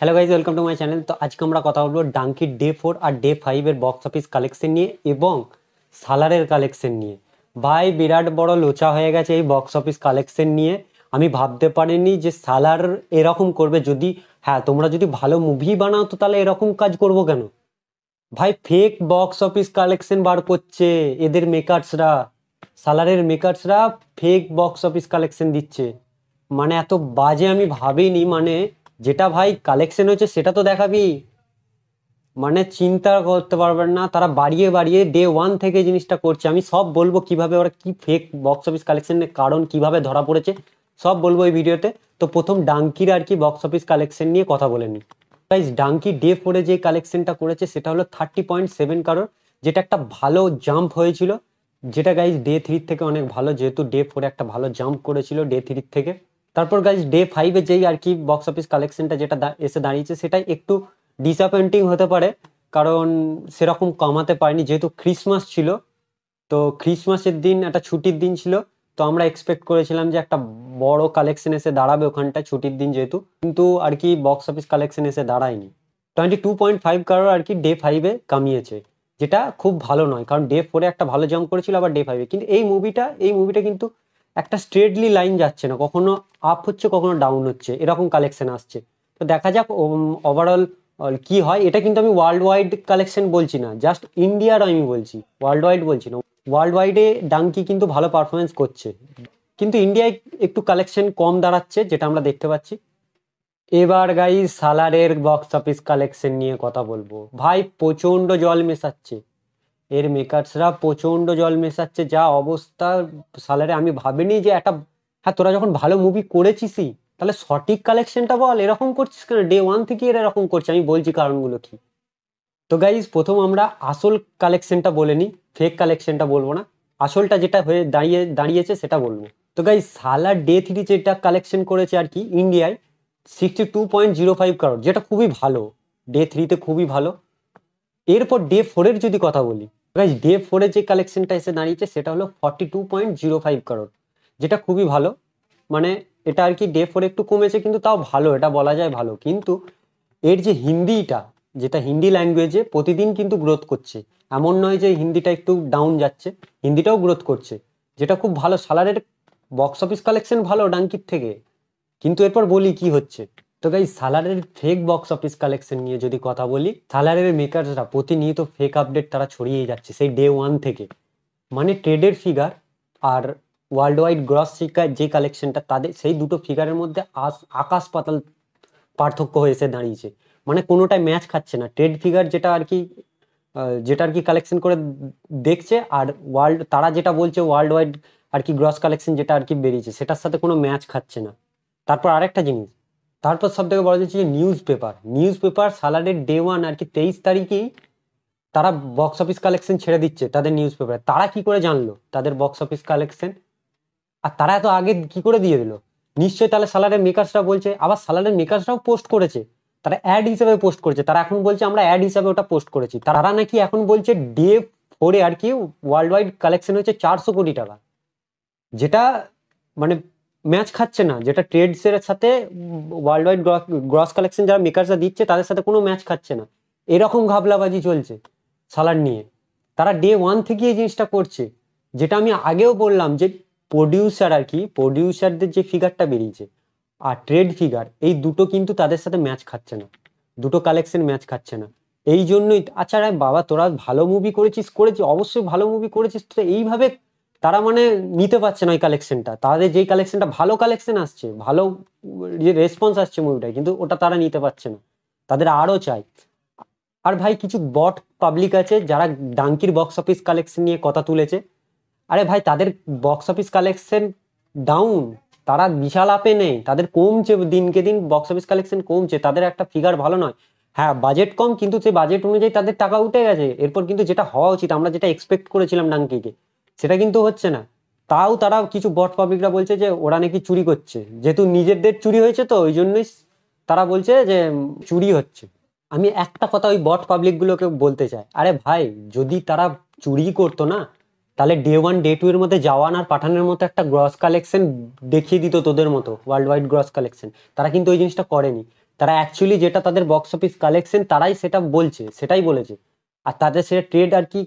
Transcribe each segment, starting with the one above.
Hello guys, welcome to my channel. তো আজকে আমরা কথা বলবো ডাঙ্কির ডে 4 আর ডে 5 এর বক্স অফিস কালেকশন নিয়ে এবং সালারের কালেকশন নিয়ে। ভাই বিরাট বড় লোচা হয়ে গেছে এই বক্স অফিস কালেকশন নিয়ে। আমি ভাবতে পারিনি যে সালার এরকম করবে। যদি তোমরা যদি ভালো মুভি বানাও তো তাহলে এরকম কাজ করবো কেন? ভাই ফেক বক্স অফিস কালেকশন বার করছে এদের মেকার্সরা। সালারের মেকার্সরা ফেক বক্স অফিস কালেকশন দিচ্ছে। মানে এত বাজে আমি ভাবিনি। মানে যেটা ভাই কালেকশন হচ্ছে সেটা তো দেখাবি। মানে চিন্তা করতে পারবেন না, তারা বাড়িয়ে বাড়িয়ে ডে 1 থেকে জিনিসটা করছে। আমি সব বলবো কিভাবে ওরা কি ফেক বক্স অফিস কালেকশনের কারণ কিভাবে ধরা পড়েছে, সব বলবো এই ভিডিওতে। তো প্রথম ডাঙ্কির আর কি বক্স অফিস কালেকশন নিয়ে কথা বলে নিই। গাইজ, ডাঙ্কি ডে 4-এ যে কালেকশনটা করেছে সেটা হলো 30.7 কারোর, যেটা একটা ভালো জাম্প হয়েছিল। যেটা গাইজ ডে 3 থেকে অনেক ভালো, যেহেতু ডে 4-এ একটা ভালো জাম্প করেছিল ডে 3 থেকে। তারপর গাইজ ডে 5-এ যেই আর কি বক্স অফিস কালেকশনটা যেটা এসে দাঁড়িয়েছে সেটাই একটু ডিসঅ্যাপয়েন্টিং হতে পারে, কারণ সেরকম কমাতে পারেনি। যেহেতু ক্রিসমাস ছিল, তো ক্রিসমাসের দিন একটা ছুটির দিন ছিল, তো আমরা এক্সপেক্ট করেছিলাম যে একটা বড় কালেকশন এসে দাঁড়াবে ওখানটা, ছুটির দিন যেহেতু। কিন্তু আর কি বক্স অফিস কালেকশন এসে দাঁড়ায়নি। 22.5 কারোর আর কি ডে 5-এ কামিয়েছে, যেটা খুব ভালো নয়, কারণ ডে 4-এ একটা ভালো জাম্প করেছিল, আবার ডে 5-এ কিন্তু এই মুভিটা কিন্তু একটা স্ট্রেটলি লাইন যাচ্ছে না, কখনো আপ হচ্ছে কখনো ডাউন হচ্ছে, এরকম কালেকশন আসছে। তো দেখা যাক ওভারঅল কি হয়। এটা কিন্তু আমি ওয়ার্ল্ড ওয়াইড কালেকশন বলছি না, জাস্ট ইন্ডিয়ার আমি বলছি, ওয়ার্ল্ড ওয়াইড বলছি না। ওয়ার্ল্ড ওয়াইডে ডাঙ্কি কিন্তু ভালো পারফরমেন্স করছে, কিন্তু ইন্ডিয়ায় একটু কালেকশন কম দাঁড়াচ্ছে, যেটা আমরা দেখতে পাচ্ছি। এবার গাইস সালারের বক্স অফিস কালেকশন নিয়ে কথা বলবো। ভাই প্রচন্ড জল মেশাচ্ছে, এর মেকার্সরা প্রচন্ড জল মেশাচ্ছে, যা অবস্থা সালারে। আমি ভাবিনি যে একটা, তোরা যখন ভালো মুভি করেছিসই তাহলে সঠিক কালেকশনটা বল, এরকম করছিস কেন? ডে 1 থেকে এরা এরকম করছে, আমি বলছি কারণগুলো কি। তো গাইজ প্রথম আমরা আসল কালেকশনটা বলে নিই, ফেক কালেকশনটা বলবো না, আসলটা যেটা হয়ে দাঁড়িয়েছে সেটা বলবো। তো গাইজ সালার ডে 3 যেটা কালেকশন করেছে আর কি ইন্ডিয়ায় 62.05 কারোর, যেটা খুবই ভালো, ডে 3-তে খুবই ভালো। এরপর ডে 4-এর যদি কথা বলি, গাইজ ডে 4-এ যে কালেকশনটা এসে দাঁড়িয়েছে সেটা হলো 42.05 কারোর, যেটা খুবই ভালো। মানে এটা আর কি ডে 4 একটু কমেছে, কিন্তু তাও ভালো, এটা বলা যায় ভালো। কিন্তু এর যে হিন্দিটা, যেটা হিন্দি ল্যাঙ্গুয়েজে প্রতিদিন কিন্তু গ্রোথ করছে, এমন নয় যে হিন্দিটা একটু ডাউন যাচ্ছে, হিন্দিটাও গ্রোথ করছে, যেটা খুব ভালো। সালারের বক্স অফিস কালেকশন ভালো ডাঙ্কির থেকে। কিন্তু এরপর বলি কি হচ্ছে। তো গাইস সালারের ফেক বক্স অফিস কালেকশন নিয়ে যদি কথা বলি, সালারের মেকারসরা প্রতিনিয়ত ফেক আপডেট তারা ছড়িয়ে যাচ্ছে সেই ডে 1 থেকে। মানে ট্রেডের ফিগার আর ওয়ার্ল্ড ওয়াইড গ্রস শিকার যে কালেকশনটা, তাদের সেই দুটো ফিগারের মধ্যে আকাশ পাতাল পার্থক্য হয়েছে দাঁড়িয়েছে। মানে কোনোটাই ম্যাচ খাচ্ছে না। ট্রেড ফিগার যেটা আর কি কালেকশন করে দেখছে, আর তারা যেটা বলছে ওয়ার্ল্ড ওয়াইড আর কি গ্রস কালেকশন যেটা আর কি বেরিয়েছে, সেটার সাথে কোনো ম্যাচ খাচ্ছে না। তারপর আরেকটা জিনিস, তারপর সব থেকে বড় জিনিস যে নিউজ পেপার সালারের ডে 1 আর কি 23 তারিখেই তারা বক্স অফিস কালেকশন ছেড়ে দিচ্ছে তাদের নিউজ পেপারে। তারা কি করে জানলো তাদের বক্স অফিস কালেকশন? আর তারা এত আগে কি করে দিয়ে দিল? নিশ্চয়ই তাহলে সালারের মেকার্সরা বলছে, আবার সালারের মেকার্সরাও পোস্ট করেছে, তারা অ্যাড হিসেবে পোস্ট করেছে। তারা এখন বলছে আমরা অ্যাড হিসেবে ওটা পোস্ট করেছি। তারা নাকি এখন বলছে ডে 4-এ আর কি ওয়ার্ল্ড ওয়াইড কালেকশন হচ্ছে 400 কোটি টাকা, যেটা মানে ম্যাচ খাচ্ছে না, যেটা ট্রেডস এর সাথে ওয়ার্ল্ড ওয়াইড গ্রস কালেকশন যারা মেকার্সরা দিচ্ছে তাদের সাথে কোনো ম্যাচ খাচ্ছে না। এরকম ঘাবলাবাজি চলছে সালার নিয়ে। তারা ডে 1 থেকে এই জিনিসটা করছে, যেটা আমি আগেও বললাম যে প্রডিউসারদের যে ফিগারটা বেরিয়েছে আর ট্রেড ফিগার, এই দুটো কিন্তু তাদের সাথে ম্যাচ খাচ্ছে না, দুটো কালেকশন ম্যাচ খাচ্ছে না। এই জন্যই আচ্ছা রে বাবা, তোরা ভালো মুভি করেছিস অবশ্যই ভালো মুভি করেছিস, তো এইভাবে তারা মানে নিতে পারছে না ওই কালেকশনটা। তাদের যেই কালেকশনটা ভালো কালেকশন আসছে, ভালো যে রেসপন্স আসছে মুভিটায়, কিন্তু ওটা তারা নিতে পারছে না, তাদের আরো চাই। আর ভাই কিছু বট পাবলিক আছে যারা ডাঙ্কির বক্স অফিস কালেকশন নিয়ে কথা তুলেছে। আরে ভাই তাদের বক্স অফিস কালেকশন ডাউন, তারা বিশাল আপে নেই, তাদের কমছে, দিনকে দিন বক্স অফিস কালেকশন কমছে, তাদের একটা ফিগার ভালো নয়। বাজেট কম, কিন্তু সেই বাজেট অনুযায়ী তাদের টাকা উঠে গেছে। এরপর কিন্তু যেটা হওয়া উচিত, আমরা যেটা এক্সপেক্ট করেছিলাম ডাঙ্কিকে, সেটা কিন্তু হচ্ছে না। তাও তারা কিছু বট পাবলিকরা বলছে যে ওরা নাকি চুরি করছে, যেহেতু নিজেদের চুরি হয়েছে, তো ওই জন্যই তারা বলছে যে চুরি হচ্ছে। আমি একটা কথা ওই বট পাবলিক গুলোকে বলতে চাই, আরে ভাই যদি তারা চুরি করতো না, তাহলে ডে 1 ডে 2 এর মধ্যে জওয়ান আর পাঠানের মতো একটা গ্রস কালেকশন দেখিয়ে দিত তোদের মতো ওয়ার্ল্ড ওয়াইড গ্রস কালেকশন। তারা কিন্তু ওই জিনিসটা করেনি। তারা অ্যাকচুয়ালি যেটা তাদের বক্স অফিস কালেকশন তারাই সেটা বলছে, সেটাই বলেছে। আর তাদের সেটা ট্রেড আর কি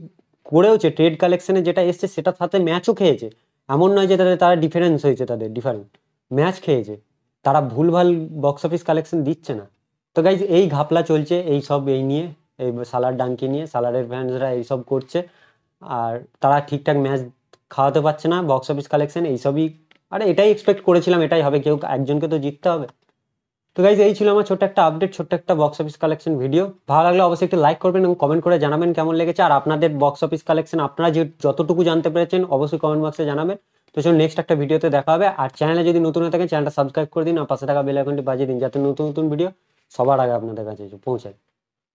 করেওছে, ট্রেড কালেকশনে যেটা এসছে সেটার সাথে ম্যাচও খেয়েছে। এমন নয় যে তারা ডিফারেন্স হয়েছে, তাদের ডিফারেন্ট ম্যাচ খেয়েছে। তারা ভুলভাল বক্স অফিস কালেকশন দিচ্ছে না। তো গাইজ এই ঘাপলা চলছে এই সব এই নিয়ে, এই সালার ডাঙ্কি নিয়ে সালারের ফ্যান্সরা এইসব করছে। আর তারা ঠিকঠাক ম্যাচ খাওয়াতে পারছে না, বক্স অফিস কালেকশন এইসবই। আরে এটাই এক্সপেক্ট করেছিলাম, এটাই হবে, কেউ একজনকে তো জিততে হবে। তো গাইজ এই ছিল আমার ছোট্ট একটা আপডেট, ছোট্ট একটা বক্স অফিস কালেকশন ভিডিও। ভালো লাগলে অবশ্যই একটু লাইক করবেন এবং কমেন্ট করে জানাবেন কেমন লেগেছে। আর আপনাদের বক্স অফিস কালেকশন আপনারা যতটুকু জানতে পেরেছেন অবশ্যই কমেন্ট বক্সে জানাবেন। তো চলুন নেক্সট একটা ভিডিওতে দেখা হবে। আর চ্যানেলে যদি নতুন হয়ে থাকেন চ্যানেলটা সাবস্ক্রাইব করে দিন আর পাশে থাকা বেল আইকনটি বাজিয়ে দিন, যাতে নতুন নতুন ভিডিও সবার আগে আপনাদের কাছে পৌঁছায়।